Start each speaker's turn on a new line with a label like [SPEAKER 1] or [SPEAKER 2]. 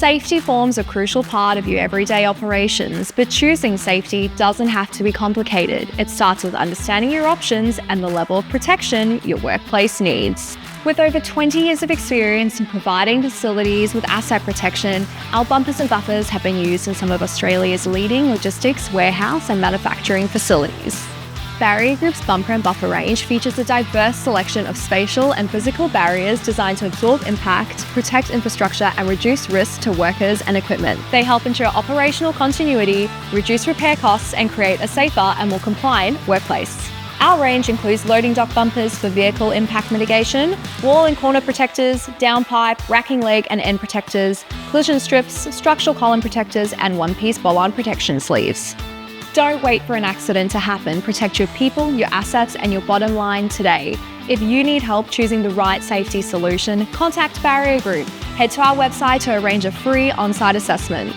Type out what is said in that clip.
[SPEAKER 1] Safety forms a crucial part of your everyday operations, but choosing safety doesn't have to be complicated. It starts with understanding your options and the level of protection your workplace needs. With over 20 years of experience in providing facilities with asset protection, our bumpers and buffers have been used in some of Australia's leading logistics, warehouse and manufacturing facilities. Barrier Group's bumper and buffer range features a diverse selection of spatial and physical barriers designed to absorb impact, protect infrastructure, and reduce risk to workers and equipment. They help ensure operational continuity, reduce repair costs, and create a safer and more compliant workplace. Our range includes loading dock bumpers for vehicle impact mitigation, wall and corner protectors, downpipe, racking leg and end protectors, collision strips, structural column protectors, and one-piece bollard protection sleeves. Don't wait for an accident to happen. Protect your people, your assets, and your bottom line today. If you need help choosing the right safety solution, contact Barrier Group. Head to our website to arrange a free on-site assessment.